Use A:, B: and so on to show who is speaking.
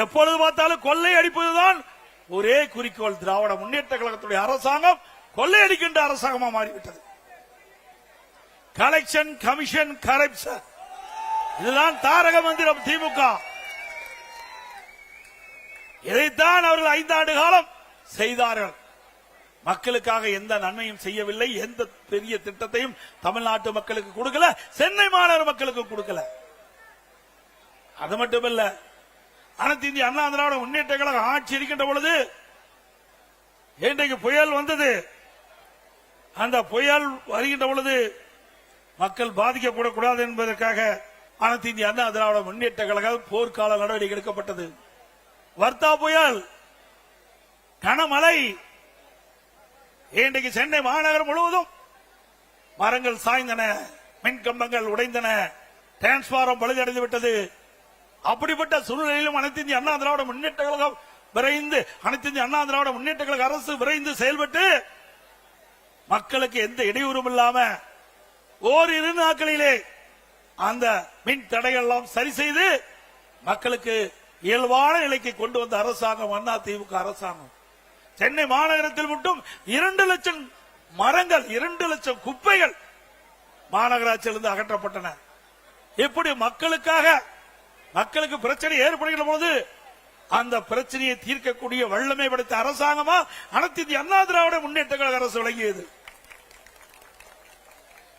A: எப்பொழுது பார்த்தாலும் கொள்ளை அடிப்பதுதான் ஒரே குறிக்கோள். திராவிட முன்னேற்ற கழகத்துடைய அரசாங்கம் கொள்ளையடிக்கின்ற அரசாங்கமா மாறிவிட்டது. கலெக்ஷன், கமிஷன், கரப்ஷன், இதுதான் தாரக மந்திரம் திமுக. இதைத்தான் அவர்கள் 5 ஆண்டு காலம் செய்தார்கள். மக்களுக்காக எந்த நன்மையும் செய்யவில்லை. எந்த பெரிய திட்டத்தையும் தமிழ்நாட்டு மக்களுக்கு கொடுக்கல, சென்னை மாநகர மக்களுக்கு கொடுக்கல. அது மட்டுமல்ல, அனைத்து இந்திய அண்ணா திராவிட முன்னேற்ற கழகம் ஆட்சி இருக்கின்ற பொழுது இன்றைக்கு புயல் வந்தது. அந்த புயல் வருகின்ற பொழுது மக்கள் பாதிக்கப்படக்கூடாது என்பதற்காக அனைத்து இந்திய அண்ணா திராவிட முன்னேற்ற கழகம் போர்க்கால நடவடிக்கை எடுக்கப்பட்டது. வர்த்தா புயல், கனமழை, இன்றைக்கு சென்னை மாநகரம் முழுவதும் மரங்கள் சாய்ந்தன, மின் கம்பங்கள் உடைந்தன, டிரான்ஸ்பாரம் பழுதடைந்து விட்டது. அப்படிப்பட்ட சூழ்நிலையிலும் அனைத்து இந்திய அண்ணா திராவிட முன்னேற்ற கழகம் விரைந்து, அனைத்து இந்திய அண்ணா திராவிட முன்னேற்ற கழக அரசு விரைந்து செயல்பட்டு மக்களுக்கு எந்த இடையூறும் இல்லாம ஓரிரு நாட்களிலே அந்த மின் தடைகள் எல்லாம் சரி செய்து மக்களுக்கு இயல்பான நிலைக்கு கொண்டு வந்த அரசாங்கம் அண்ணா திமுக அரசாங்கம். சென்னை மாநகரத்தில் மட்டும் 2 லட்சம் மரங்கள், 2 லட்சம் குப்பைகள் மாநகராட்சியிலிருந்து அகற்றப்பட்டன. எப்படி மக்களுக்கு பிரச்சனை ஏற்படுகிற போது அந்த பிரச்சனையை தீர்க்கக்கூடிய வல்லமை படைத்த அரசாங்கமா அனைத்து இந்திய அண்ணா திராவிட முன்னேற்ற கழக அரசு விளங்கியது.